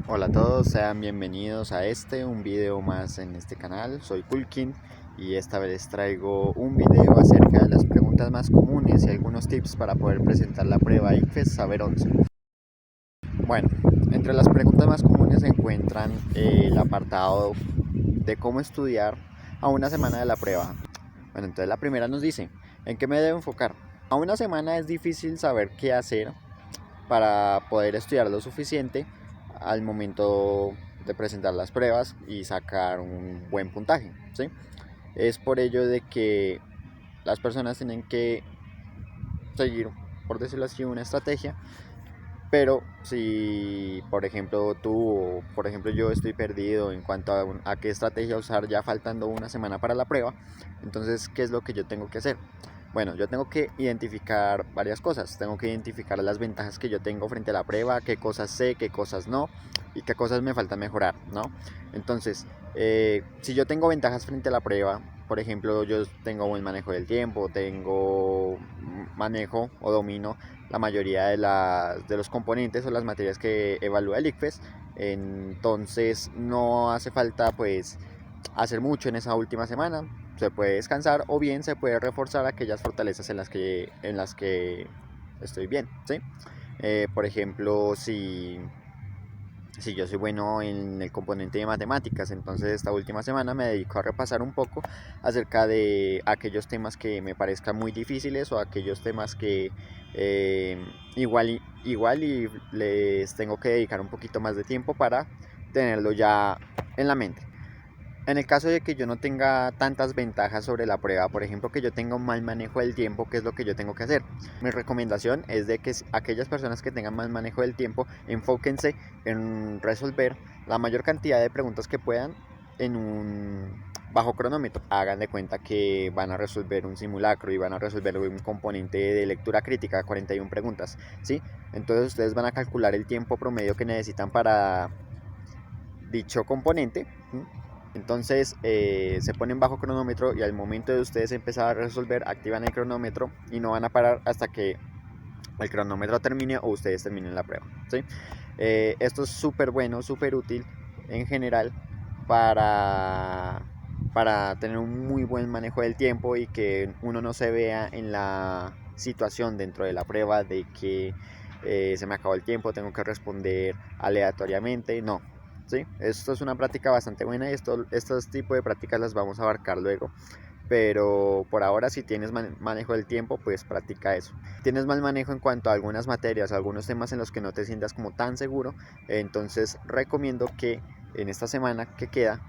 Hola a todos, sean bienvenidos a un video más en este canal. Soy Kulkin y esta vez les traigo un video acerca de las preguntas más comunes y algunos tips para poder presentar la prueba ICFES Saber 11. Bueno, entre las preguntas más comunes se encuentran el apartado de cómo estudiar a una semana de la prueba. Bueno, entonces la primera nos dice, ¿en qué me debo enfocar? A una semana es difícil saber qué hacer para poder estudiar lo suficiente al momento de presentar las pruebas y sacar un buen puntaje, ¿sí? Es por ello de que las personas tienen que seguir, por decirlo así, una estrategia, pero si por ejemplo tú o por ejemplo yo estoy perdido en cuanto a qué estrategia usar ya faltando una semana para la prueba, entonces ¿qué es lo que yo tengo que hacer? Bueno, yo tengo que identificar varias cosas. Tengo que identificar las ventajas que yo tengo frente a la prueba, qué cosas sé, qué cosas no y qué cosas me falta mejorar, ¿no? Entonces, si yo tengo ventajas frente a la prueba, por ejemplo, yo tengo buen manejo del tiempo, tengo manejo o domino la mayoría de los componentes o las materias que evalúa el ICFES, entonces no hace falta pues hacer mucho en esa última semana. Se puede descansar o bien se puede reforzar aquellas fortalezas en las que estoy bien, ¿sí? Por ejemplo, si yo soy bueno en el componente de matemáticas, entonces esta última semana me dedico a repasar un poco acerca de aquellos temas que me parezcan muy difíciles o aquellos temas que eh, igual y les tengo que dedicar un poquito más de tiempo para tenerlo ya en la mente. En el caso de que yo no tenga tantas ventajas sobre la prueba, por ejemplo, que yo tenga un mal manejo del tiempo, ¿qué es lo que yo tengo que hacer? Mi recomendación es de que aquellas personas que tengan mal manejo del tiempo, enfóquense en resolver la mayor cantidad de preguntas que puedan en un bajo cronómetro. Hagan de cuenta que van a resolver un simulacro y van a resolver un componente de lectura crítica, 41 preguntas, ¿sí? Entonces ustedes van a calcular el tiempo promedio que necesitan para dicho componente. Entonces se ponen bajo cronómetro y al momento de ustedes empezar a resolver, activan el cronómetro y no van a parar hasta que el cronómetro termine o ustedes terminen la prueba, ¿sí? Esto es súper bueno, súper útil en general para, para tener un muy buen manejo del tiempo y que uno no se vea en la situación dentro de la prueba de que se me acabó el tiempo, tengo que responder aleatoriamente, no. ¿Sí? Esto es una práctica bastante buena y estos tipos de prácticas las vamos a abarcar luego, pero por ahora si tienes manejo del tiempo, pues practica eso. Tienes mal manejo en cuanto a algunas materias, algunos temas en los que no te sientas como tan seguro, entonces recomiendo que en esta semana que queda,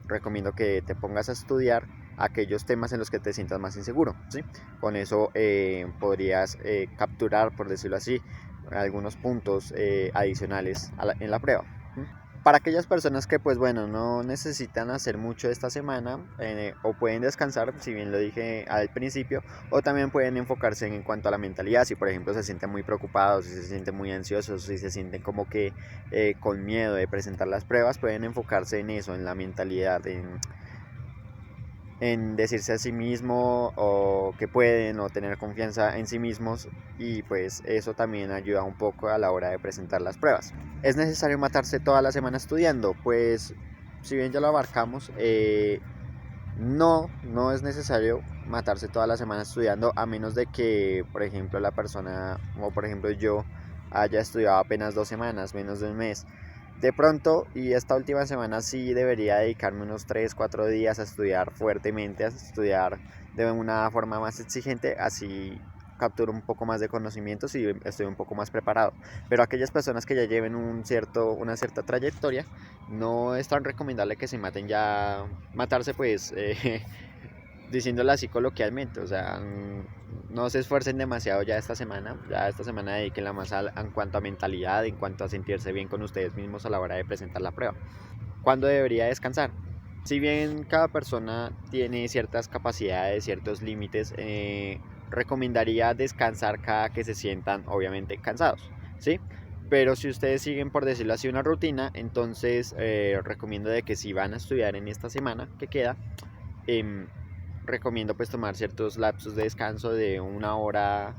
recomiendo que te pongas a estudiar aquellos temas en los que te sientas más inseguro, ¿sí? Con eso podrías capturar, por decirlo así, algunos puntos adicionales en la prueba. Para aquellas personas que pues bueno no necesitan hacer mucho esta semana o pueden descansar, si bien lo dije al principio, o también pueden enfocarse en cuanto a la mentalidad, si por ejemplo se sienten muy preocupados, si se sienten muy ansiosos, si se sienten como que con miedo de presentar las pruebas, pueden enfocarse en eso, en la mentalidad, en decirse a sí mismo o que pueden o tener confianza en sí mismos, y pues eso también ayuda un poco a la hora de presentar las pruebas. ¿Es necesario matarse toda la semana estudiando? Pues si bien ya lo abarcamos, no es necesario matarse toda la semana estudiando, a menos de que por ejemplo la persona o por ejemplo yo haya estudiado apenas 2 semanas, menos de un mes. De pronto, y esta última semana sí debería dedicarme unos 3 4 días a estudiar fuertemente, a estudiar de una forma más exigente, así capturo un poco más de conocimientos y estoy un poco más preparado. Pero aquellas personas que ya lleven una cierta trayectoria, no es tan recomendable que se maten ya, matarse pues diciéndolo así coloquialmente, o sea, no se esfuercen demasiado ya esta semana dediquenla más en cuanto a mentalidad, en cuanto a sentirse bien con ustedes mismos a la hora de presentar la prueba. ¿Cuándo debería descansar? Si bien cada persona tiene ciertas capacidades, ciertos límites, recomendaría descansar cada que se sientan obviamente cansados, ¿sí? Pero si ustedes siguen, por decirlo así, una rutina, entonces recomiendo de que si van a estudiar en esta semana que queda, eh, recomiendo pues tomar ciertos lapsos de descanso de una hora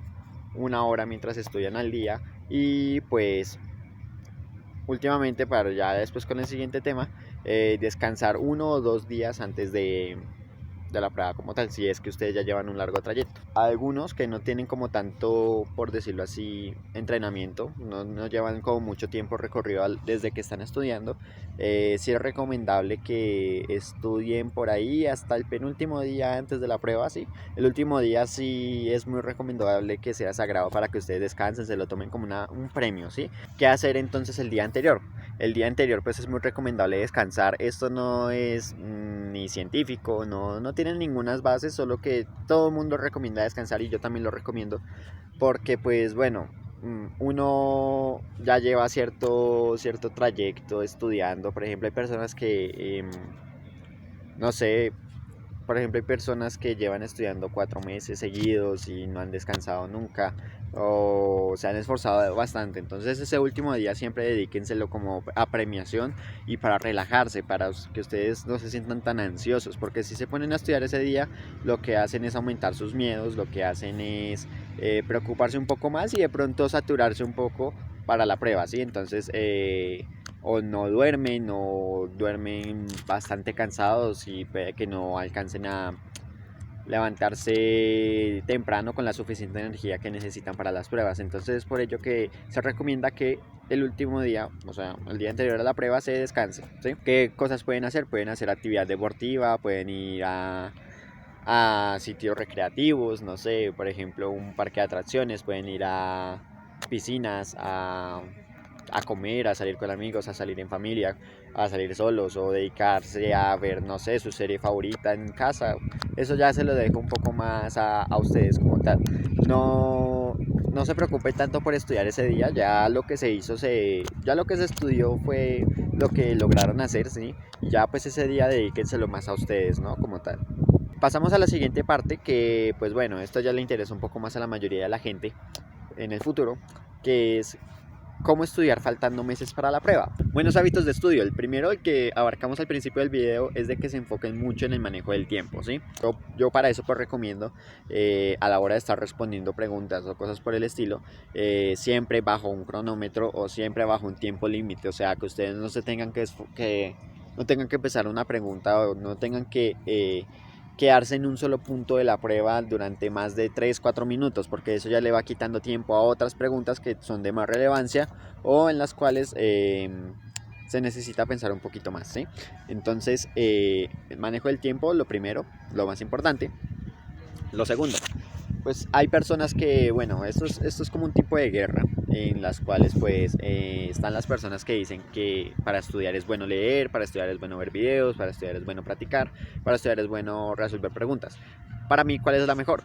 mientras estudian al día, y pues últimamente, para ya después con el siguiente tema, descansar 1 o 2 días antes de la prueba como tal, si es que ustedes ya llevan un largo trayecto. Algunos que no tienen como tanto, por decirlo así, entrenamiento, no llevan como mucho tiempo recorrido desde que están estudiando, sí es recomendable que estudien por ahí hasta el penúltimo día antes de la prueba, sí. El último día sí es muy recomendable que sea sagrado para que ustedes descansen, se lo tomen como un premio, ¿sí? ¿Qué hacer entonces el día anterior? El día anterior pues es muy recomendable descansar. Esto no es ni científico, no tienen ninguna bases, solo que todo el mundo recomienda descansar y yo también lo recomiendo porque pues bueno, uno ya lleva cierto trayecto estudiando. Por ejemplo, hay personas que, no sé, por ejemplo, hay personas que llevan estudiando 4 meses seguidos y no han descansado nunca o se han esforzado bastante. Entonces ese último día siempre dedíquenselo como a premiación y para relajarse, para que ustedes no se sientan tan ansiosos, porque si se ponen a estudiar ese día, lo que hacen es aumentar sus miedos, lo que hacen es preocuparse un poco más y de pronto saturarse un poco para la prueba, ¿sí? Entonces o no duermen bastante cansados y puede que no alcancen a levantarse temprano con la suficiente energía que necesitan para las pruebas. Entonces es por ello que se recomienda que el último día, o sea, el día anterior a la prueba, se descanse, ¿sí? ¿Qué cosas pueden hacer? Pueden hacer actividad deportiva, pueden ir a sitios recreativos, no sé, por ejemplo, un parque de atracciones, pueden ir a piscinas, a comer, a salir con amigos, a salir en familia, a salir solos o dedicarse a ver, no sé, su serie favorita en casa. Eso ya se lo dejo un poco más a ustedes como tal. No se preocupe tanto por estudiar ese día, ya lo que se hizo, ya lo que se estudió fue lo que lograron hacer, ¿sí? Y ya pues ese día dedíquenselo más a ustedes, ¿no? Como tal. Pasamos a la siguiente parte que, pues bueno, esto ya le interesa un poco más a la mayoría de la gente en el futuro, que es cómo estudiar faltando meses para la prueba. Buenos hábitos de estudio. El primero, el que abarcamos al principio del video, es de que se enfoquen mucho en el manejo del tiempo, ¿sí? Yo para eso pues recomiendo, a la hora de estar respondiendo preguntas o cosas por el estilo, siempre bajo un cronómetro o siempre bajo un tiempo límite. O sea, que ustedes no se tengan no tengan que empezar una pregunta o no tengan que quedarse en un solo punto de la prueba durante más de 3-4 minutos, porque eso ya le va quitando tiempo a otras preguntas que son de más relevancia o en las cuales se necesita pensar un poquito más, ¿sí? Entonces, el manejo del tiempo, lo primero, lo más importante. Lo segundo, pues hay personas que, bueno, esto es como un tipo de guerra en las cuales pues están las personas que dicen que para estudiar es bueno leer, para estudiar es bueno ver videos, para estudiar es bueno practicar, para estudiar es bueno resolver preguntas. Para mí, ¿cuál es la mejor?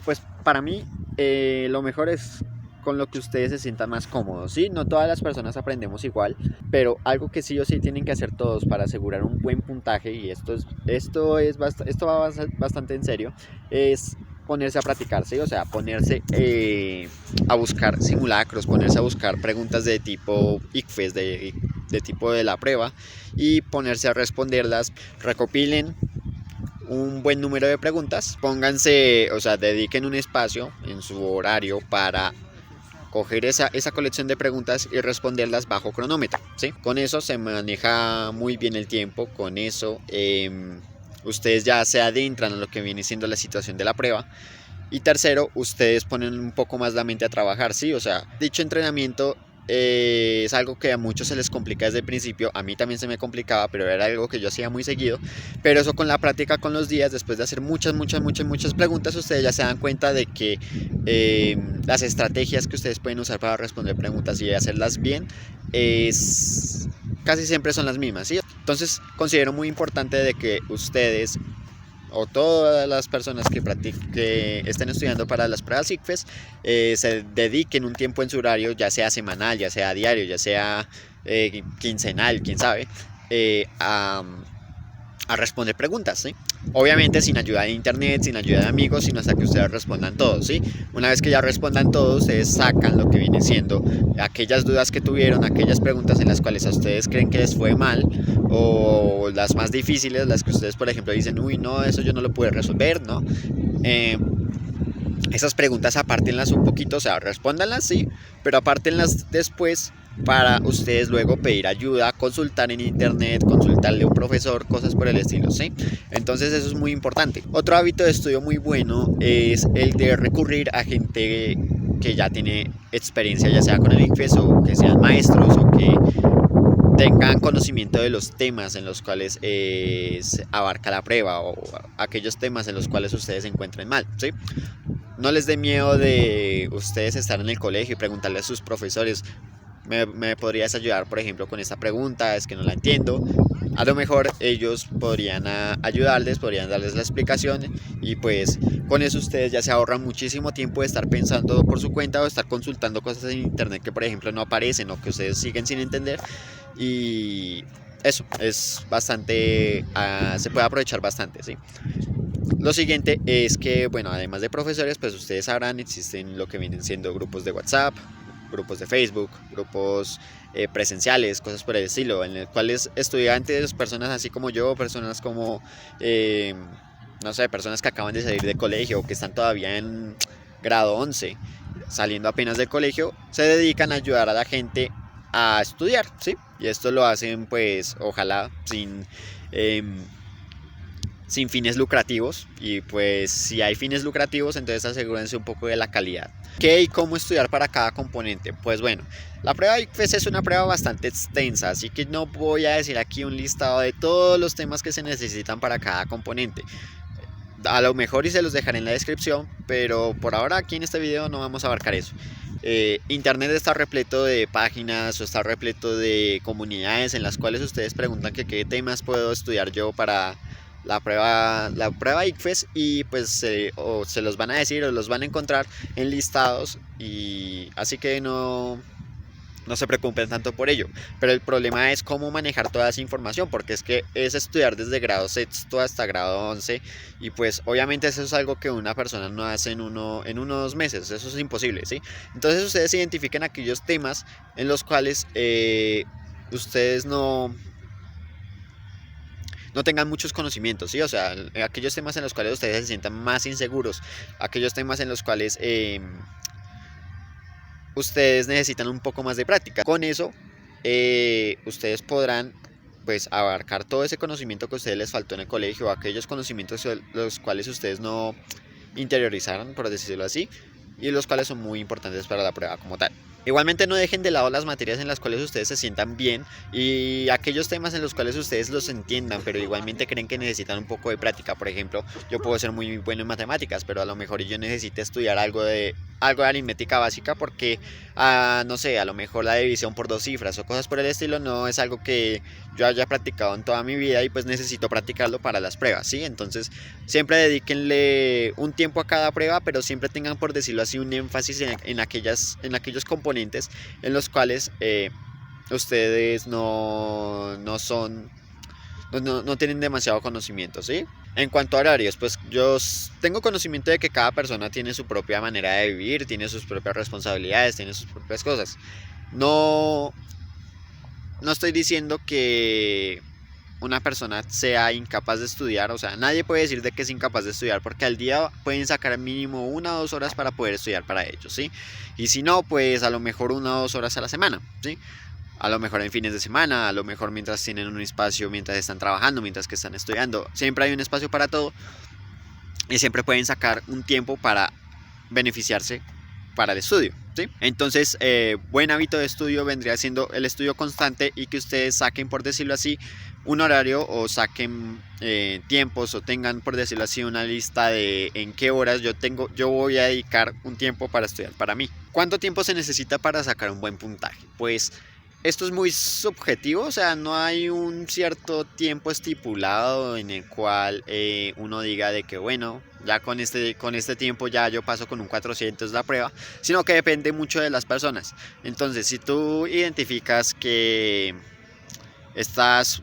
Pues para mí lo mejor es con lo que ustedes se sientan más cómodos, ¿sí? No todas las personas aprendemos igual, pero algo que sí o sí tienen que hacer todos para asegurar un buen puntaje, y esto va bastante en serio, es ponerse a practicar, ¿sí? O sea, ponerse a buscar simulacros, ponerse a buscar preguntas de tipo ICFES, de tipo de la prueba, y ponerse a responderlas. Recopilen un buen número de preguntas, pónganse, o sea, dediquen un espacio en su horario para coger esa colección de preguntas y responderlas bajo cronómetro, ¿sí? Con eso se maneja muy bien el tiempo, con eso ustedes ya se adentran en lo que viene siendo la situación de la prueba. Y tercero, ustedes ponen un poco más la mente a trabajar, ¿sí? O sea, dicho entrenamiento es algo que a muchos se les complica desde el principio. A mí también se me complicaba, pero era algo que yo hacía muy seguido. Pero eso con la práctica, con los días, después de hacer muchas preguntas, ustedes ya se dan cuenta de que las estrategias que ustedes pueden usar para responder preguntas y hacerlas bien casi siempre son las mismas, ¿sí? Entonces considero muy importante de que ustedes o todas las personas que estén estudiando para las pruebas ICFES se dediquen un tiempo en su horario, ya sea semanal, ya sea diario, ya sea quincenal, quién sabe, a responder preguntas, ¿sí? Obviamente sin ayuda de internet, sin ayuda de amigos, sino hasta que ustedes respondan todos, ¿sí? Una vez que ya respondan todos, ustedes sacan lo que viene siendo aquellas dudas que tuvieron, aquellas preguntas en las cuales a ustedes creen que les fue mal, o las más difíciles, las que ustedes por ejemplo dicen, uy, no, eso yo no lo pude resolver, ¿no? Esas preguntas apártenlas un poquito, o sea, respóndanlas, sí, pero apártenlas después para ustedes luego pedir ayuda, consultar en internet, consultarle a un profesor, cosas por el estilo, ¿sí? Entonces eso es muy importante. Otro hábito de estudio muy bueno es el de recurrir a gente que ya tiene experiencia, ya sea con el ICFES o que sean maestros o que tengan conocimiento de los temas en los cuales se abarca la prueba o aquellos temas en los cuales ustedes se encuentren mal, ¿sí? No les dé miedo de ustedes estar en el colegio y preguntarle a sus profesores, ¿me podrías ayudar, por ejemplo, con esta pregunta? Es que no la entiendo. A lo mejor ellos podrían ayudarles, podrían darles la explicación y pues con eso ustedes ya se ahorran muchísimo tiempo de estar pensando por su cuenta o estar consultando cosas en internet que por ejemplo no aparecen o que ustedes siguen sin entender, y eso es bastante, se puede aprovechar bastante, ¿sí? Lo siguiente es que, bueno, además de profesores, pues ustedes sabrán, existen lo que vienen siendo grupos de WhatsApp, grupos de Facebook, grupos presenciales, cosas por el estilo, en los cuales estudiantes, personas así como yo, personas como, no sé, personas que acaban de salir de colegio o que están todavía en grado 11, saliendo apenas del colegio, se dedican a ayudar a la gente a estudiar, ¿sí? Y esto lo hacen, pues, ojalá sin fines lucrativos, y pues si hay fines lucrativos entonces asegúrense un poco de la calidad. ¿Qué y cómo estudiar para cada componente? Pues bueno, la prueba ICFES es una prueba bastante extensa, así que no voy a decir aquí un listado de todos los temas que se necesitan para cada componente. A lo mejor y se los dejaré en la descripción, pero por ahora aquí en este video no vamos a abarcar eso. Internet está repleto de páginas o está repleto de comunidades en las cuales ustedes preguntan que qué temas puedo estudiar yo para la prueba ICFES, y pues o se los van a decir o los van a encontrar en listados, y así que no se preocupen tanto por ello. Pero el problema es cómo manejar toda esa información, porque es que es estudiar desde grado sexto hasta grado 11, y pues obviamente eso es algo que una persona no hace en unos meses, eso es imposible, ¿sí? Entonces ustedes identifiquen aquellos temas en los cuales ustedes no tengan muchos conocimientos, ¿sí? O sea, aquellos temas en los cuales ustedes se sientan más inseguros, aquellos temas en los cuales ustedes necesitan un poco más de práctica. Con eso, ustedes podrán pues abarcar todo ese conocimiento que a ustedes les faltó en el colegio, aquellos conocimientos los cuales ustedes no interiorizaron, por decirlo así, y los cuales son muy importantes para la prueba como tal. Igualmente no dejen de lado las materias en las cuales ustedes se sientan bien y aquellos temas en los cuales ustedes los entiendan, pero igualmente creen que necesitan un poco de práctica. Por ejemplo, yo puedo ser muy bueno en matemáticas, pero a lo mejor yo necesito estudiar algo de aritmética básica porque, no sé, a lo mejor la división por dos cifras o cosas por el estilo no es algo que yo haya practicado en toda mi vida y pues necesito practicarlo para las pruebas, ¿sí? Entonces siempre dedíquenle un tiempo a cada prueba, pero siempre tengan, por decirlo así, un énfasis en aquellos componentes en los cuales ustedes no tienen demasiado conocimiento, ¿sí? En cuanto a horarios, pues yo tengo conocimiento de que cada persona tiene su propia manera de vivir, tiene sus propias responsabilidades, tiene sus propias cosas. No estoy diciendo que una persona sea incapaz de estudiar, o sea, nadie puede decir de que es incapaz de estudiar, porque al día pueden sacar mínimo 1 o 2 horas para poder estudiar para ellos, ¿sí? Y si no, pues a lo mejor 1 o 2 horas a la semana, ¿sí? A lo mejor en fines de semana, a lo mejor mientras tienen un espacio, mientras están trabajando, mientras que están estudiando, siempre hay un espacio para todo y siempre pueden sacar un tiempo para beneficiarse para el estudio, ¿sí? Entonces, buen hábito de estudio vendría siendo el estudio constante y que ustedes saquen, por decirlo así, un horario o saquen tiempos o tengan, por decirlo así, una lista de en qué horas yo voy a dedicar un tiempo para estudiar para mí. ¿Cuánto tiempo se necesita para sacar un buen puntaje? Pues esto es muy subjetivo, o sea, no hay un cierto tiempo estipulado en el cual uno diga de que bueno, ya con este tiempo ya yo paso con un 400 la prueba, sino que depende mucho de las personas. Entonces, si tú identificas que estás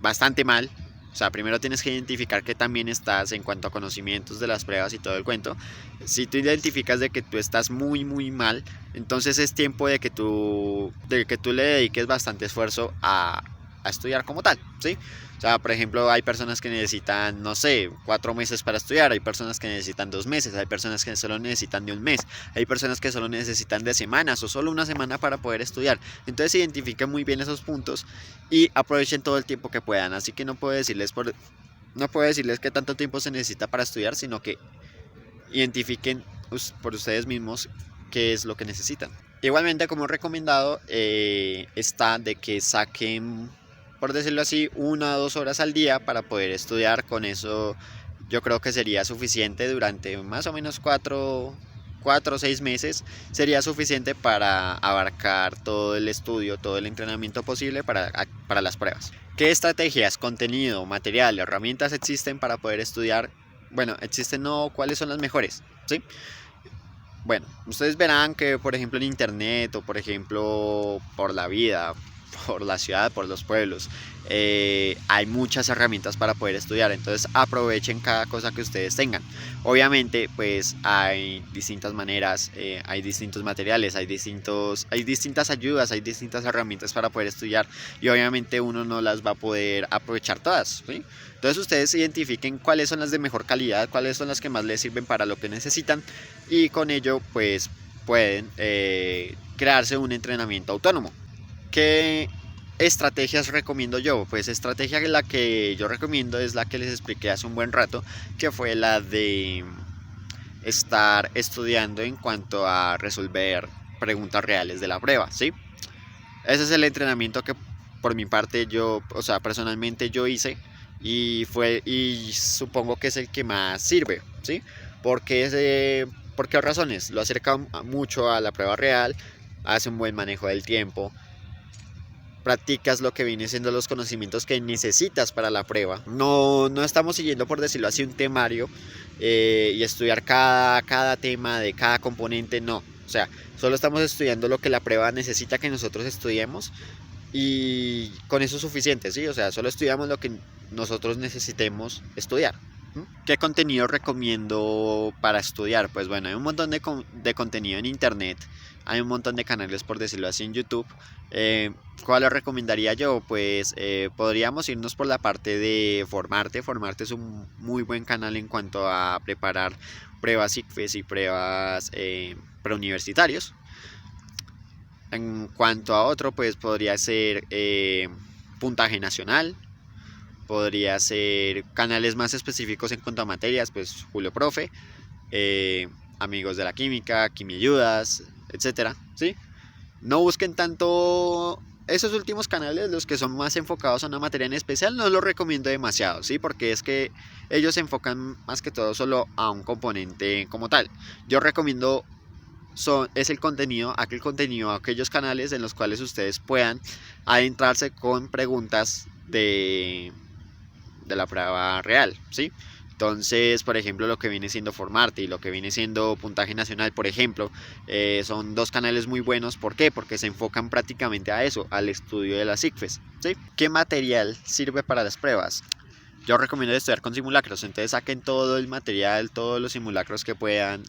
bastante mal, o sea, primero tienes que identificar que también estás en cuanto a conocimientos de las pruebas y todo el cuento. Si tú identificas de que tú estás muy mal, entonces es tiempo de que tú le dediques bastante esfuerzo a a estudiar como tal, ¿sí? O sea, por ejemplo, hay personas que necesitan, no sé, 4 meses para estudiar, hay personas que necesitan 2 meses, hay personas que solo necesitan de un mes, hay personas que solo necesitan de semanas o solo una semana para poder estudiar. Entonces identifiquen muy bien esos puntos y aprovechen todo el tiempo que puedan. Así que no puedo decirles qué tanto tiempo se necesita para estudiar, sino que identifiquen por ustedes mismos qué es lo que necesitan. Igualmente, como recomendado, está de que saquen, por decirlo así, 1 o 2 horas al día para poder estudiar. Con eso yo creo que sería suficiente durante más o menos 4 o 6 meses. Sería suficiente para abarcar todo el estudio, todo el entrenamiento posible para las pruebas. ¿Qué estrategias, contenido, material, herramientas existen para poder estudiar? Bueno, existen, no, ¿cuáles son las mejores? ¿Sí? Bueno, ustedes verán que por ejemplo en internet o por ejemplo por la vida, por la ciudad, por los pueblos, hay muchas herramientas para poder estudiar, entonces aprovechen cada cosa que ustedes tengan. Obviamente pues hay distintas maneras, hay distintos materiales, hay distintas ayudas, hay distintas herramientas para poder estudiar y obviamente uno no las va a poder aprovechar todas, ¿sí? Entonces ustedes identifiquen cuáles son las de mejor calidad, cuáles son las que más les sirven para lo que necesitan y con ello pues pueden crearse un entrenamiento autónomo. ¿Qué estrategias recomiendo yo? Pues estrategia la que yo recomiendo es la que les expliqué hace un buen rato, que fue la de estar estudiando en cuanto a resolver preguntas reales de la prueba, ¿sí? Ese es el entrenamiento que por mi parte yo, o sea, personalmente yo hice y supongo que es el que más sirve, ¿sí? ¿Por qué razones? Lo acerca mucho a la prueba real, hace un buen manejo del tiempo, practicas lo que viene siendo los conocimientos que necesitas para la prueba. No estamos siguiendo, por decirlo así, un temario y estudiar cada tema de cada componente, no. O sea, solo estamos estudiando lo que la prueba necesita que nosotros estudiemos y con eso es suficiente, ¿sí? O sea, solo estudiamos lo que nosotros necesitemos estudiar. ¿Qué contenido recomiendo para estudiar? Pues bueno, hay un montón de contenido en internet, hay un montón de canales, por decirlo así, en YouTube. ¿Cuál les recomendaría yo? Pues podríamos irnos por la parte de Formarte. Formarte es un muy buen canal en cuanto a preparar pruebas ICFES y pruebas preuniversitarios. En cuanto a otro, pues podría ser Puntaje Nacional. Podría ser canales más específicos en cuanto a materias, pues Julio Profe, Amigos de la Química, Quimiayudas, etcétera, ¿sí? No busquen tanto esos últimos canales, los que son más enfocados a una materia en especial, no los recomiendo demasiado, ¿sí? Porque es que ellos se enfocan más que todo solo a un componente como tal. Yo recomiendo aquellos canales en los cuales ustedes puedan adentrarse con preguntas de la prueba real, ¿sí? Entonces, por ejemplo, lo que viene siendo Formarte y lo que viene siendo Puntaje Nacional, por ejemplo, son dos canales muy buenos. ¿Por qué? Porque se enfocan prácticamente a eso, al estudio de las ICFES, ¿sí? ¿Qué material sirve para las pruebas? Yo recomiendo estudiar con simulacros, entonces saquen todo el material, todos los simulacros que puedan,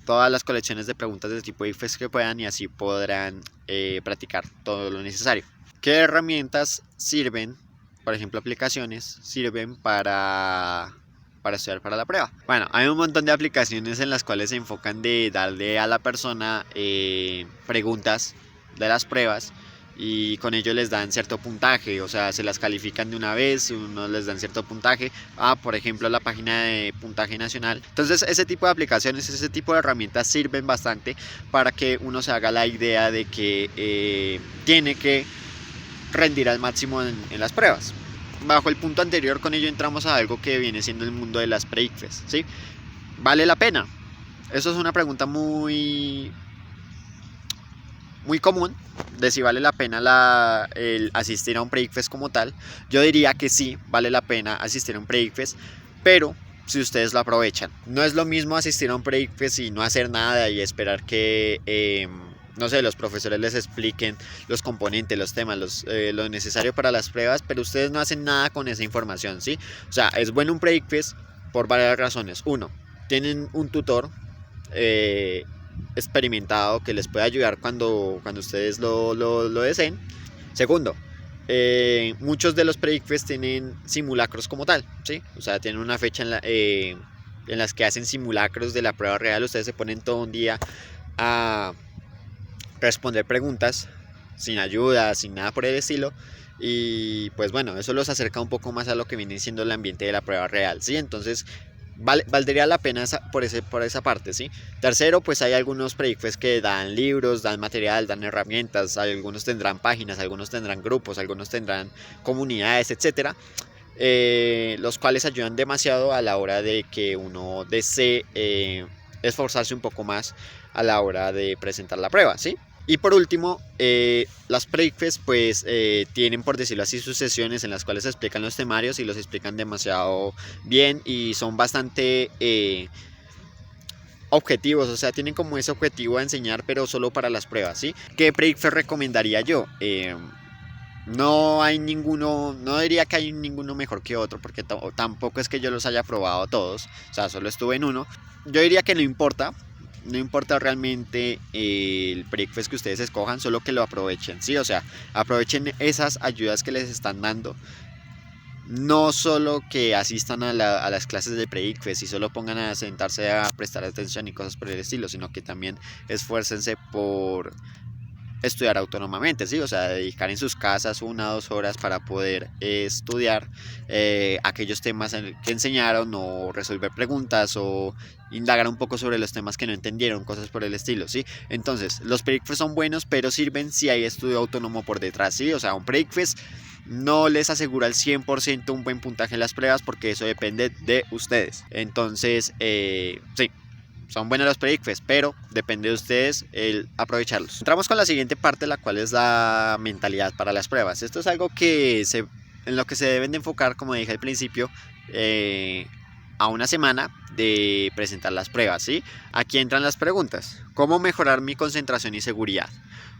todas las colecciones de preguntas de tipo ICFES que puedan y así podrán practicar todo lo necesario. ¿Qué herramientas sirven? Por ejemplo, aplicaciones sirven para estudiar para la prueba. Bueno, hay un montón de aplicaciones en las cuales se enfocan de darle a la persona preguntas de las pruebas y con ello les dan cierto puntaje, o sea, se las califican de una vez, unos les dan cierto puntaje, por ejemplo la página de Puntaje Nacional. Entonces ese tipo de aplicaciones, ese tipo de herramientas sirven bastante para que uno se haga la idea de que tiene que rendir al máximo en las pruebas. Bajo el punto anterior, con ello entramos a algo que viene siendo el mundo de las pre-ICFES, ¿sí? ¿Vale la pena? Eso es una pregunta muy común, de si vale la pena el asistir a un pre-ICFES como tal. Yo diría que sí, vale la pena asistir a un pre-ICFES, pero si ustedes lo aprovechan. No es lo mismo asistir a un pre-ICFES y no hacer nada y esperar que no sé, los profesores les expliquen los componentes, los temas, lo necesario para las pruebas, pero ustedes no hacen nada con esa información, ¿sí? O sea, es bueno un pre-ICFES por varias razones. Uno, tienen un tutor experimentado que les puede ayudar cuando ustedes lo deseen. Segundo, muchos de los pre-ICFES tienen simulacros como tal, ¿sí? O sea, tienen una fecha en las que hacen simulacros de la prueba real. Ustedes se ponen todo un día a responder preguntas sin ayuda, sin nada por el estilo. Y pues bueno, eso los acerca un poco más a lo que viene siendo el ambiente de la prueba real, ¿sí? Entonces valdría la pena por esa parte, ¿sí? Tercero, pues hay algunos pre-ICFES que dan libros, dan material, dan herramientas, algunos tendrán páginas, algunos tendrán grupos, algunos tendrán comunidades, etcétera, los cuales ayudan demasiado a la hora de que uno desee esforzarse un poco más a la hora de presentar la prueba, ¿sí? Y por último, las pre-ICFES pues tienen, por decirlo así, sus sesiones en las cuales se explican los temarios y los explican demasiado bien y son bastante objetivos, o sea, tienen como ese objetivo de enseñar, pero solo para las pruebas, ¿sí? ¿Qué pre-ICFES recomendaría yo? No hay ninguno, no diría que hay ninguno mejor que otro, porque tampoco es que yo los haya probado todos, o sea, solo estuve en uno. Yo diría que no importa realmente el pre-ICFES que ustedes escojan, solo que lo aprovechen, ¿sí? O sea, aprovechen esas ayudas que les están dando. No solo que asistan a las clases de pre-ICFES y solo pongan a sentarse a prestar atención y cosas por el estilo, sino que también esfuércense por estudiar autónomamente, ¿sí? O sea, dedicar en sus casas 1 o 2 horas para poder estudiar aquellos temas que enseñaron, o resolver preguntas, o indagar un poco sobre los temas que no entendieron, cosas por el estilo, ¿sí? Entonces, los pre-ICFES son buenos, pero sirven si hay estudio autónomo por detrás, ¿sí? O sea, un pre-ICFES no les asegura al 100% un buen puntaje en las pruebas, porque eso depende de ustedes. Entonces, sí, son buenos los pre-ICFES, pero depende de ustedes el aprovecharlos. Entramos con la siguiente parte, la cual es la mentalidad para las pruebas. Esto es algo en lo que se deben de enfocar, como dije al principio, a una semana de presentar las pruebas, ¿sí? Aquí entran las preguntas. ¿Cómo mejorar mi concentración y seguridad?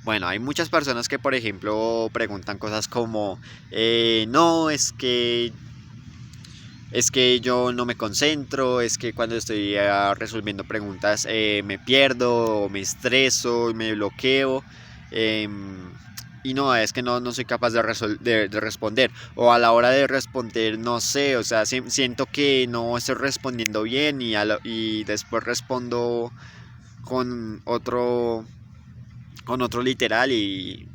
Bueno, hay muchas personas que, por ejemplo, preguntan cosas como, no, es que yo no me concentro, es que cuando estoy resolviendo preguntas me pierdo, me estreso, me bloqueo, eh, y no, es que no soy capaz de responder, o a la hora de responder no sé, o sea, siento que no estoy respondiendo bien y después respondo con otro, con otro literal y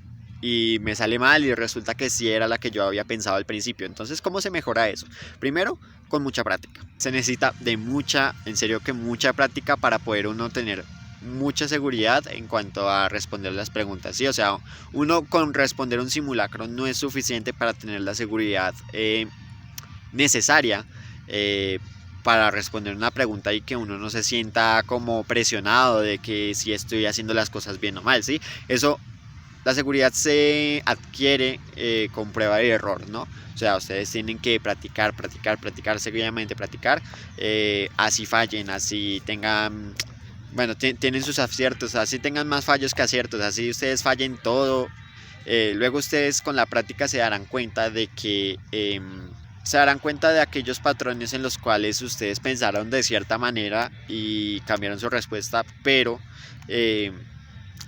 me sale mal y resulta que sí era la que yo había pensado al principio. Entonces, ¿cómo se mejora eso? Primero, con mucha práctica. Se necesita en serio que mucha práctica para poder uno tener mucha seguridad en cuanto a responder las preguntas, ¿sí? O sea, uno con responder un simulacro no es suficiente para tener la seguridad necesaria para responder una pregunta y que uno no se sienta como presionado de que si estoy haciendo las cosas bien o mal, ¿sí? Eso, la seguridad se adquiere con prueba y error, ¿no? O sea, ustedes tienen que practicar seguidamente, practicar, así fallen, así tengan, bueno, tienen sus aciertos, así tengan más fallos que aciertos, así ustedes fallen todo. Luego ustedes con la práctica se darán cuenta de que se darán cuenta de aquellos patrones en los cuales ustedes pensaron de cierta manera y cambiaron su respuesta, pero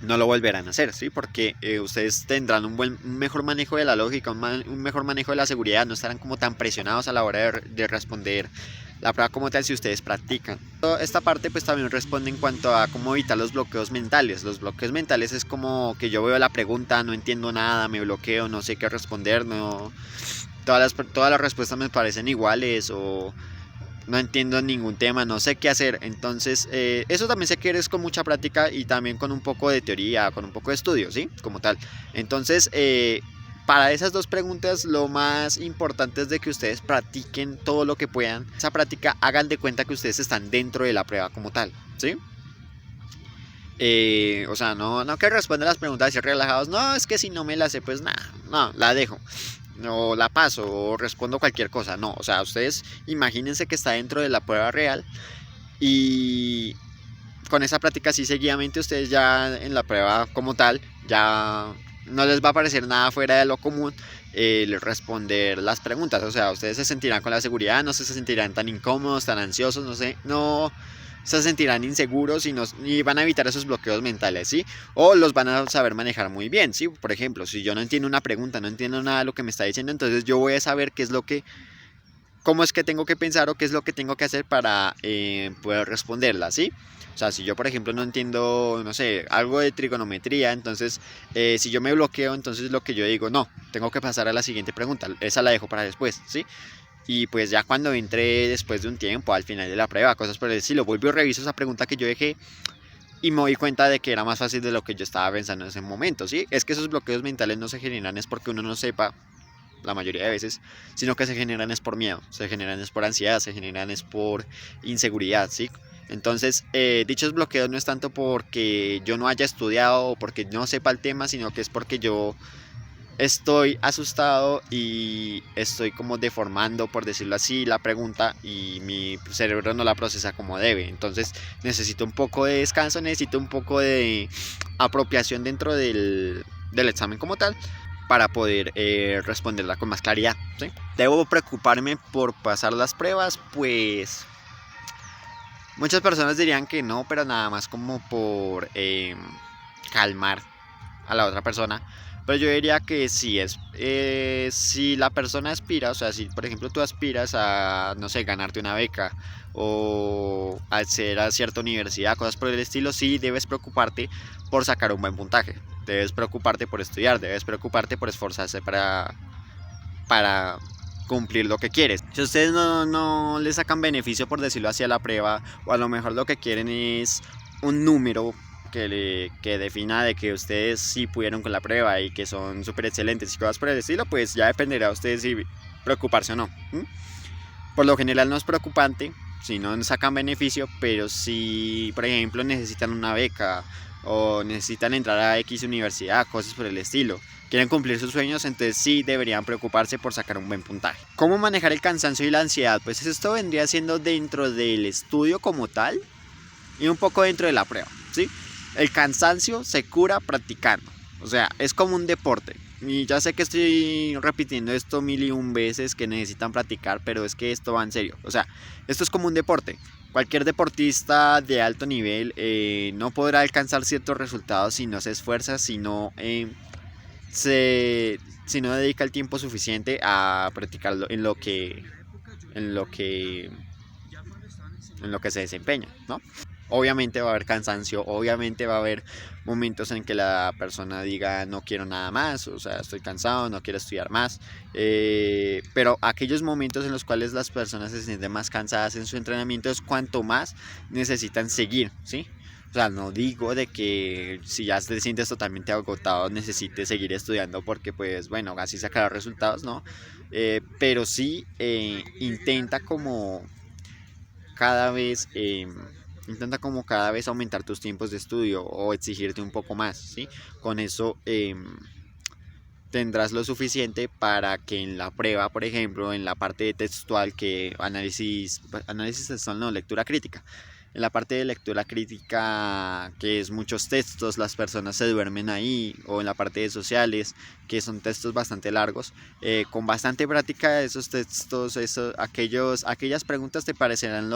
no lo volverán a hacer, ¿sí? Porque ustedes tendrán un mejor manejo de la lógica, un mejor manejo de la seguridad, no estarán como tan presionados a la hora de responder la prueba como tal si ustedes practican. Esta parte pues también responde en cuanto a cómo evitar los bloqueos mentales. Los bloqueos mentales es como que yo veo la pregunta, no entiendo nada, me bloqueo, no sé qué responder, no, todas las respuestas me parecen iguales, o no entiendo ningún tema, no sé qué hacer. Entonces eso también se quiere es con mucha práctica y también con un poco de teoría, con un poco de estudio, ¿sí? Como tal. Entonces para esas dos preguntas lo más importante es de que ustedes practiquen todo lo que puedan. Esa práctica, hagan de cuenta que ustedes están dentro de la prueba como tal, ¿sí? O sea, no que respondan las preguntas así relajados, no, es que si no me la sé, pues nada, no, la dejo, o la paso, o respondo cualquier cosa, no, o sea, ustedes imagínense que está dentro de la prueba real y con esa práctica así seguidamente ustedes ya en la prueba como tal, ya no les va a parecer nada fuera de lo común responder las preguntas, o sea, ustedes se sentirán con la seguridad, no se sentirán tan incómodos, tan ansiosos, no sé, se sentirán inseguros y van a evitar esos bloqueos mentales, ¿sí? O los van a saber manejar muy bien, ¿sí? Por ejemplo, si yo no entiendo una pregunta, no entiendo nada de lo que me está diciendo, entonces yo voy a saber cómo es que tengo que pensar o qué es lo que tengo que hacer para poder responderla, ¿sí? O sea, si yo, por ejemplo, no entiendo, no sé, algo de trigonometría, entonces, si yo me bloqueo, entonces lo que yo digo, no, tengo que pasar a la siguiente pregunta, esa la dejo para después, ¿sí? Y pues ya cuando entré después de un tiempo, al final de la prueba, cosas por el estilo, vuelvo y reviso esa pregunta que yo dejé y me doy cuenta de que era más fácil de lo que yo estaba pensando en ese momento, ¿sí? Es que esos bloqueos mentales no se generan es porque uno no sepa la mayoría de veces, sino que se generan es por miedo, se generan es por ansiedad, se generan es por inseguridad, ¿sí? Entonces, dichos bloqueos no es tanto porque yo no haya estudiado o porque no sepa el tema, sino que es porque yo estoy asustado y estoy como deformando, por decirlo así, la pregunta y mi cerebro no la procesa como debe. Entonces necesito un poco de descanso, necesito un poco de apropiación dentro del examen como tal para poder responderla con más claridad, ¿sí? ¿Debo preocuparme por pasar las pruebas? Pues muchas personas dirían que no, pero nada más como por calmar a la otra persona. Pero yo diría que si la persona aspira, o sea, si por ejemplo tú aspiras a, no sé, ganarte una beca o acceder a cierta universidad, cosas por el estilo, sí debes preocuparte por sacar un buen puntaje. Debes preocuparte por estudiar, debes preocuparte por esforzarse para cumplir lo que quieres. Si ustedes no le sacan beneficio, por decirlo así, a la prueba, o a lo mejor lo que quieren es un número que defina de que ustedes sí pudieron con la prueba y que son súper excelentes y cosas por el estilo, pues ya dependerá de ustedes si preocuparse o no. Por lo general no es preocupante si no sacan beneficio, pero si por ejemplo necesitan una beca o necesitan entrar a X universidad, cosas por el estilo, quieren cumplir sus sueños, entonces sí deberían preocuparse por sacar un buen puntaje. ¿Cómo manejar el cansancio y la ansiedad? Pues esto vendría siendo dentro del estudio como tal y un poco dentro de la prueba, ¿sí? El cansancio se cura practicando, o sea, es como un deporte. Y ya sé que estoy repitiendo esto mil y un veces que necesitan practicar, pero es que esto va en serio. O sea, esto es como un deporte. Cualquier deportista de alto nivel no podrá alcanzar ciertos resultados si no se esfuerza, se, si no dedica el tiempo suficiente a practicarlo en lo que, en lo que se desempeña, ¿no? Obviamente va a haber cansancio, obviamente va a haber momentos en que la persona diga no quiero nada más, o sea, estoy cansado, no quiero estudiar más, pero aquellos momentos en los cuales las personas se sienten más cansadas en su entrenamiento es cuanto más necesitan seguir, ¿sí? O sea, no digo de que si ya te sientes totalmente agotado necesites seguir estudiando porque pues bueno, así sacará resultados, ¿no? Pero sí intenta como cada vez... intenta como cada vez aumentar tus tiempos de estudio o exigirte un poco más, ¿sí? Con eso tendrás lo suficiente para que en la prueba, por ejemplo, en la parte de textual, que análisis textual no, lectura crítica. En la parte de lectura crítica, que es muchos textos, las personas se duermen ahí, o en la parte de sociales, que son textos bastante largos, con bastante práctica de esos textos, aquellas preguntas te parecerán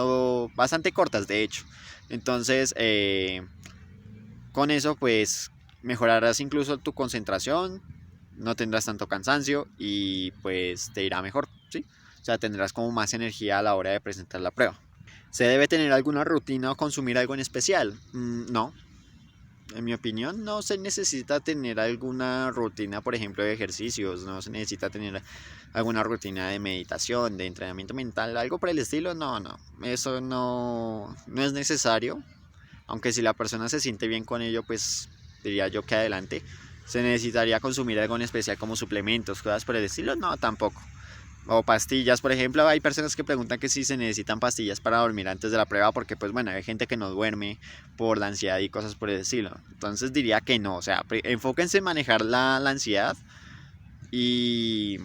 bastante cortas, de hecho. Entonces, con eso, pues, mejorarás incluso tu concentración, no tendrás tanto cansancio y pues te irá mejor, ¿sí? O sea, tendrás como más energía a la hora de presentar la prueba. ¿Se debe tener alguna rutina o consumir algo en especial? No, en mi opinión no se necesita tener alguna rutina, por ejemplo, de ejercicios, no se necesita tener alguna rutina de meditación, de entrenamiento mental, algo por el estilo, no, eso no es necesario, aunque si la persona se siente bien con ello, pues diría yo que adelante. ¿Se necesitaría consumir algo en especial como suplementos, cosas por el estilo? No, tampoco. O pastillas, por ejemplo, hay personas que preguntan que si se necesitan pastillas para dormir antes de la prueba, porque pues bueno, hay gente que no duerme por la ansiedad y cosas por el estilo. Entonces diría que no, o sea, enfóquense en manejar la ansiedad y,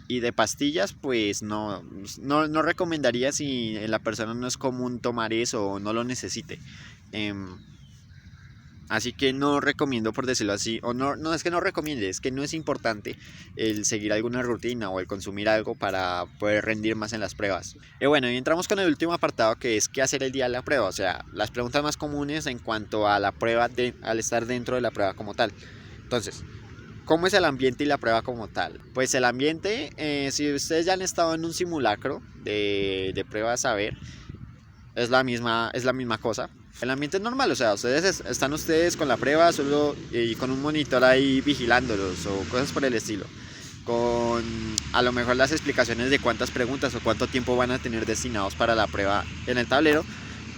y de pastillas, pues no recomendaría si la persona no es común tomar eso o no lo necesite. Así que no recomiendo, por decirlo así, o no es que no recomiende, es que no es importante el seguir alguna rutina o el consumir algo para poder rendir más en las pruebas. Y bueno, y entramos con el último apartado, que es qué hacer el día de la prueba, o sea, las preguntas más comunes en cuanto a la prueba, al estar dentro de la prueba como tal. Entonces, ¿cómo es el ambiente y la prueba como tal? Pues el ambiente, si ustedes ya han estado en un simulacro de pruebas, a ver, es la misma cosa. El ambiente es normal, o sea, están ustedes con la prueba solo y con un monitor ahí vigilándolos o cosas por el estilo. Con a lo mejor las explicaciones de cuántas preguntas o cuánto tiempo van a tener destinados para la prueba en el tablero.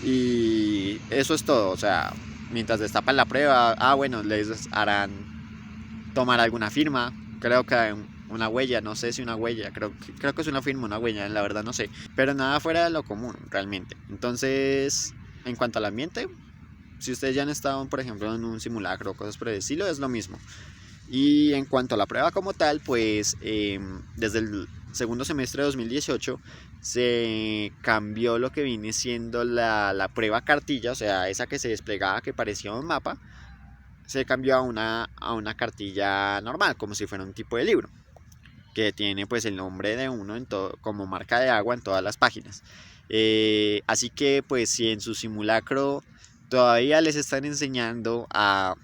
Y eso es todo, o sea, mientras destapan la prueba, bueno, les harán tomar alguna firma, creo que una huella, no sé si una huella, creo que es una firma, una huella, la verdad no sé, pero nada fuera de lo común realmente. Entonces, en cuanto al ambiente, si ustedes ya han estado, por ejemplo, en un simulacro o cosas por el estilo, es lo mismo. Y en cuanto a la prueba como tal, pues desde el segundo semestre de 2018 se cambió lo que viene siendo la prueba cartilla, o sea, esa que se desplegaba que parecía un mapa, se cambió a una cartilla normal, como si fuera un tipo de libro, que tiene pues el nombre de uno en todo, como marca de agua en todas las páginas. Así que pues si en su simulacro todavía les están enseñando a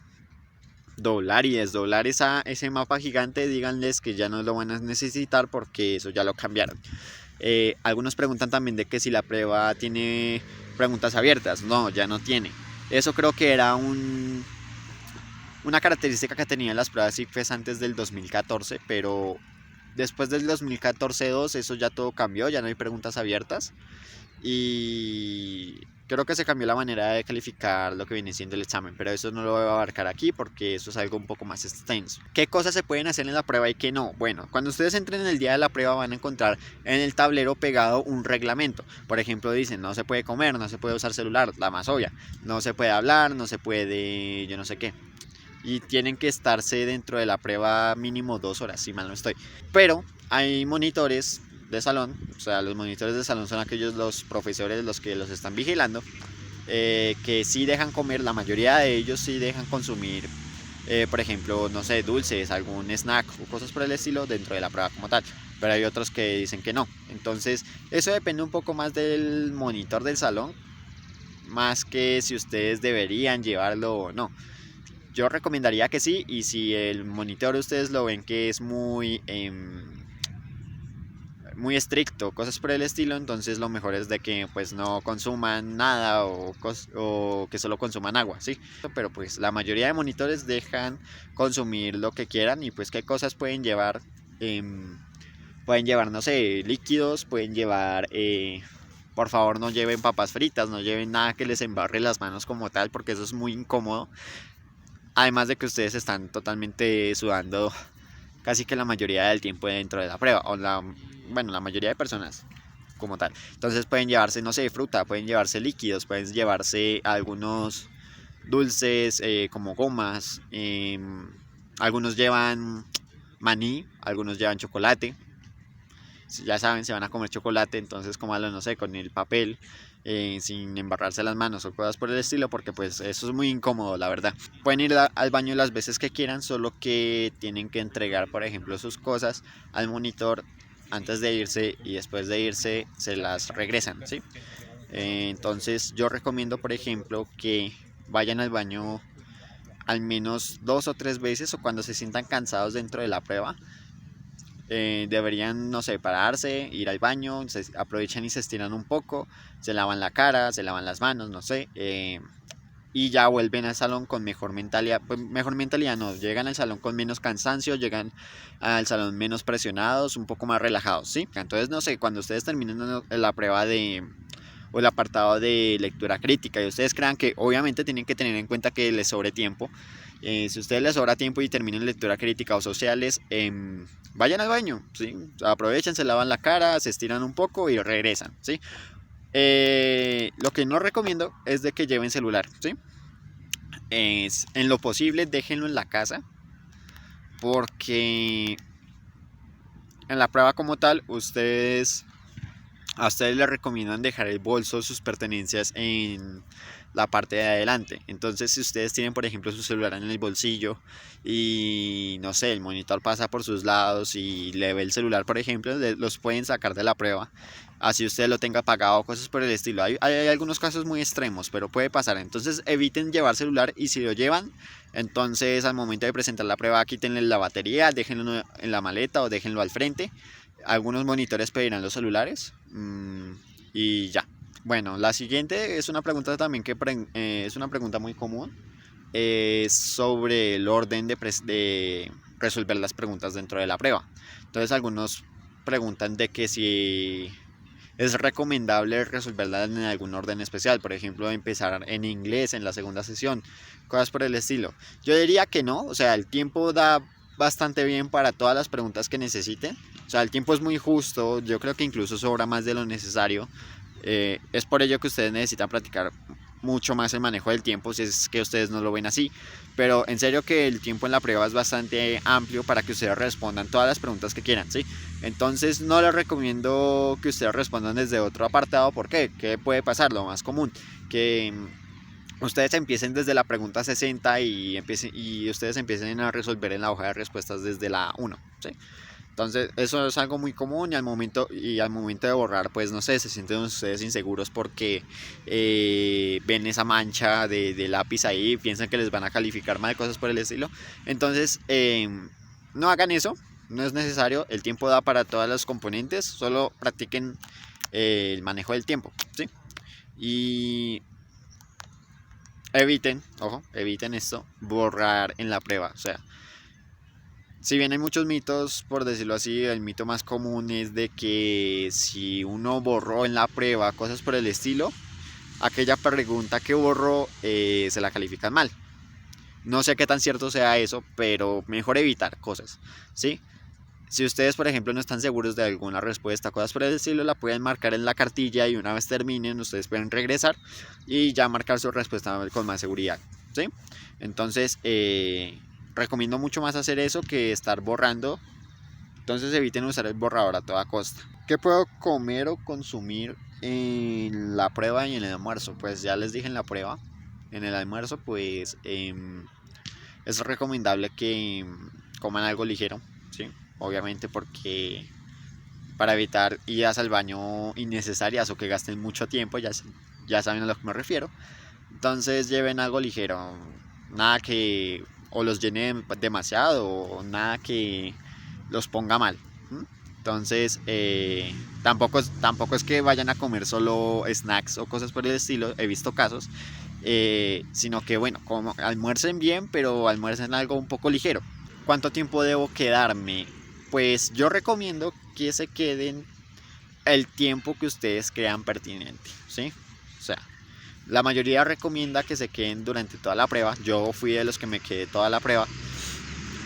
doblar y desdoblar ese mapa gigante, díganles que ya no lo van a necesitar porque eso ya lo cambiaron. Algunos preguntan también de que si la prueba tiene preguntas abiertas. No, ya no tiene. Eso creo que era una característica que tenían las pruebas ICFES antes del 2014, pero después del 2014-2 eso ya todo cambió, ya no hay preguntas abiertas. Y creo que se cambió la manera de calificar lo que viene siendo el examen, pero eso no lo voy a abarcar aquí porque eso es algo un poco más extenso. ¿Qué cosas se pueden hacer en la prueba y qué no? Bueno, cuando ustedes entren en el día de la prueba van a encontrar en el tablero pegado un reglamento. Por ejemplo, dicen no se puede comer, no se puede usar celular, la más obvia, no se puede hablar, no se puede yo no sé qué. Y tienen que estarse dentro de la prueba mínimo 2 horas, si mal no estoy. Pero hay monitores de salón, o sea, los monitores de salón son aquellos los profesores los que los están vigilando, que sí dejan comer, la mayoría de ellos sí dejan consumir, por ejemplo, no sé, dulces, algún snack o cosas por el estilo dentro de la prueba como tal, pero hay otros que dicen que no. Entonces, eso depende un poco más del monitor del salón, más que si ustedes deberían llevarlo o no. Yo recomendaría que sí, y si el monitor ustedes lo ven que es muy estricto, cosas por el estilo, entonces lo mejor es de que pues no consuman nada o que solo consuman agua, ¿sí? Pero pues la mayoría de monitores dejan consumir lo que quieran y pues qué cosas pueden llevar, no sé, líquidos, pueden llevar... por favor no lleven papas fritas, no lleven nada que les embarre las manos como tal, porque eso es muy incómodo. Además de que ustedes están totalmente sudando casi que la mayoría del tiempo dentro de la prueba, bueno, la mayoría de personas como tal. Entonces pueden llevarse, no sé, fruta, pueden llevarse líquidos, pueden llevarse algunos dulces como gomas, algunos llevan maní, algunos llevan chocolate. Ya saben, se van a comer chocolate, entonces cómalo, no sé, con el papel, sin embarrarse las manos o cosas por el estilo, porque pues eso es muy incómodo, la verdad. Pueden ir al baño las veces que quieran, solo que tienen que entregar, por ejemplo, sus cosas al monitor antes de irse y después de irse se las regresan, ¿sí? Entonces yo recomiendo, por ejemplo, que vayan al baño al menos 2 o 3 veces o cuando se sientan cansados dentro de la prueba. Deberían, no sé, pararse, ir al baño, se aprovechan y se estiran un poco, se lavan la cara, se lavan las manos, no sé, y ya vuelven al salón con mejor mentalidad. Pues mejor mentalidad no, llegan al salón con menos cansancio, llegan al salón menos presionados, un poco más relajados, ¿sí? Entonces, no sé, cuando ustedes terminen la prueba o el apartado de lectura crítica y ustedes crean que obviamente tienen que tener en cuenta que les sobre tiempo. Si a ustedes les sobra tiempo y terminan lectura crítica o sociales, vayan al baño, ¿sí? Aprovechen, se lavan la cara, se estiran un poco y regresan, ¿sí? Lo que no recomiendo es de que lleven celular, ¿sí? En lo posible déjenlo en la casa, porque en la prueba como tal ustedes a ustedes les recomiendan dejar el bolso, sus pertenencias en la parte de adelante. Entonces, si ustedes tienen, por ejemplo, su celular en el bolsillo y no sé, el monitor pasa por sus lados y le ve el celular, por ejemplo, los pueden sacar de la prueba. Así usted lo tenga apagado, cosas por el estilo. Hay algunos casos muy extremos, pero puede pasar. Entonces, eviten llevar celular y si lo llevan, entonces al momento de presentar la prueba, quítenle la batería, déjenlo en la maleta o déjenlo al frente. Algunos monitores pedirán los celulares y ya. Bueno, la siguiente es una pregunta también es una pregunta muy común. Es sobre el orden de resolver las preguntas dentro de la prueba. Entonces algunos preguntan de que si es recomendable resolverla en algún orden especial, por ejemplo, empezar en inglés en la segunda sesión, cosas por el estilo. Yo diría que no, o sea, el tiempo da bastante bien para todas las preguntas que necesiten. O sea, el tiempo es muy justo, yo creo que incluso sobra más de lo necesario. Es por ello que ustedes necesitan practicar mucho más el manejo del tiempo, si es que ustedes no lo ven así. Pero en serio que el tiempo en la prueba es bastante amplio para que ustedes respondan todas las preguntas que quieran, ¿sí? Entonces no les recomiendo que ustedes respondan desde otro apartado. ¿Por qué? ¿Qué puede pasar? Lo más común, que ustedes empiecen desde la pregunta 60 y ustedes empiecen a resolver en la hoja de respuestas desde la 1, ¿sí? Entonces eso es algo muy común y al momento de borrar, pues no sé, se sienten ustedes inseguros porque ven esa mancha de lápiz ahí, piensan que les van a calificar mal, cosas por el estilo. Entonces no hagan eso, no es necesario, el tiempo da para todas las componentes, solo practiquen el manejo del tiempo, ¿sí? Y eviten esto, borrar en la prueba, o sea, si bien hay muchos mitos, por decirlo así, el mito más común es de que si uno borró en la prueba cosas por el estilo, aquella pregunta que borró se la califican mal. No sé qué tan cierto sea eso, pero mejor evitar cosas, ¿sí? Si ustedes, por ejemplo, no están seguros de alguna respuesta, cosas por el estilo, la pueden marcar en la cartilla y una vez terminen, ustedes pueden regresar y ya marcar su respuesta con más seguridad, ¿sí? Entonces, recomiendo mucho más hacer eso que estar borrando. Entonces eviten usar el borrador a toda costa. ¿Qué puedo comer o consumir en la prueba y en el almuerzo? Pues ya les dije en la prueba. En el almuerzo pues es recomendable que coman algo ligero, ¿sí? Obviamente porque para evitar idas al baño innecesarias o que gasten mucho tiempo, ya saben a lo que me refiero. Entonces lleven algo ligero, nada que o los llene demasiado o nada que los ponga mal. Entonces, tampoco es que vayan a comer solo snacks o cosas por el estilo, he visto casos, sino que bueno, como almuercen bien, pero almuercen algo un poco ligero. ¿Cuánto tiempo debo quedarme? Pues yo recomiendo que se queden el tiempo que ustedes crean pertinente, ¿sí? O sea, la mayoría recomienda que se queden durante toda la prueba. Yo fui de los que me quedé toda la prueba.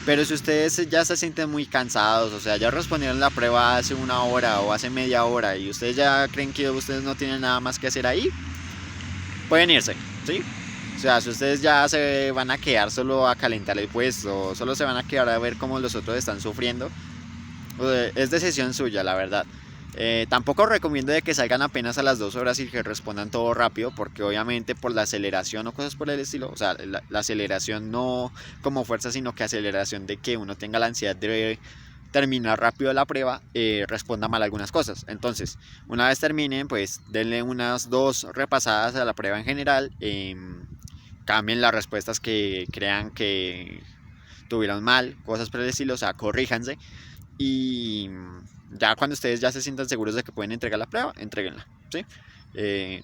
Pero si ustedes ya se sienten muy cansados, o sea, ya respondieron la prueba hace una hora o hace media hora y ustedes ya creen que ustedes no tienen nada más que hacer ahí, pueden irse, ¿sí? O sea, si ustedes ya se van a quedar solo a calentar el puesto, solo se van a quedar a ver cómo los otros están sufriendo, es decisión suya, la verdad. Tampoco recomiendo de que salgan apenas a las 2 horas y que respondan todo rápido, porque obviamente por la aceleración o cosas por el estilo, o sea, la aceleración no como fuerza, sino que aceleración de que uno tenga la ansiedad de terminar rápido la prueba, responda mal algunas cosas. Entonces, una vez terminen, pues denle unas 2 repasadas a la prueba en general, cambien las respuestas que crean que tuvieron mal, cosas por el estilo, o sea, corríjanse y ya cuando ustedes ya se sientan seguros de que pueden entregar la prueba, entreguenla, ¿sí?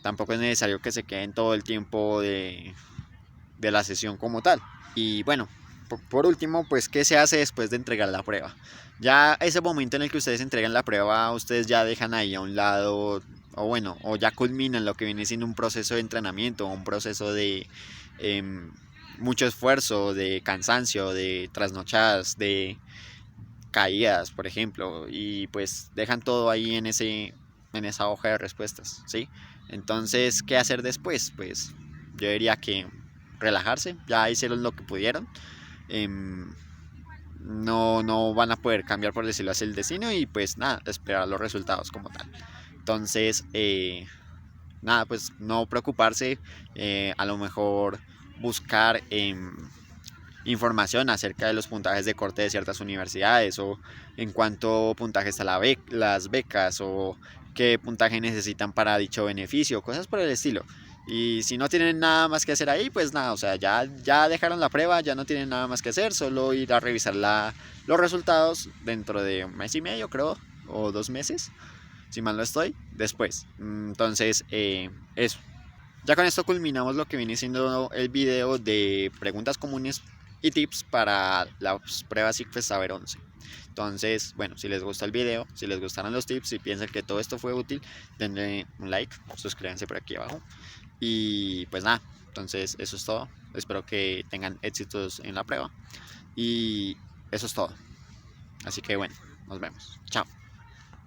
Tampoco es necesario que se queden todo el tiempo de la sesión como tal. Y bueno, por último, pues, ¿qué se hace después de entregar la prueba? Ya ese momento en el que ustedes entregan la prueba, ustedes ya dejan ahí a un lado, o bueno, o ya culminan lo que viene siendo un proceso de entrenamiento, un proceso de mucho esfuerzo, de cansancio, de trasnochadas, de caídas, por ejemplo, y pues dejan todo ahí en esa hoja de respuestas, ¿sí? Entonces, ¿qué hacer después? Pues yo diría que relajarse, ya hicieron lo que pudieron, no van a poder cambiar, por decirlo así, el destino y pues nada, esperar los resultados como tal. Entonces, nada, pues no preocuparse, a lo mejor buscar información acerca de los puntajes de corte de ciertas universidades o en cuánto puntaje está las becas o qué puntaje necesitan para dicho beneficio, cosas por el estilo. Y si no tienen nada más que hacer ahí, pues nada, o sea, ya dejaron la prueba, ya no tienen nada más que hacer, solo ir a revisar los resultados dentro de un mes y medio, creo, o 2 meses, si mal no estoy, después. Entonces, eso. Ya con esto culminamos lo que viene siendo el video de preguntas comunes y tips para las pruebas ICFES Saber 11. Entonces, bueno, si les gusta el video, si les gustaron los tips, si piensan que todo esto fue útil, denle un like, suscríbanse por aquí abajo. Y pues nada, entonces eso es todo. Espero que tengan éxitos en la prueba. Y eso es todo. Así que bueno, nos vemos. Chao.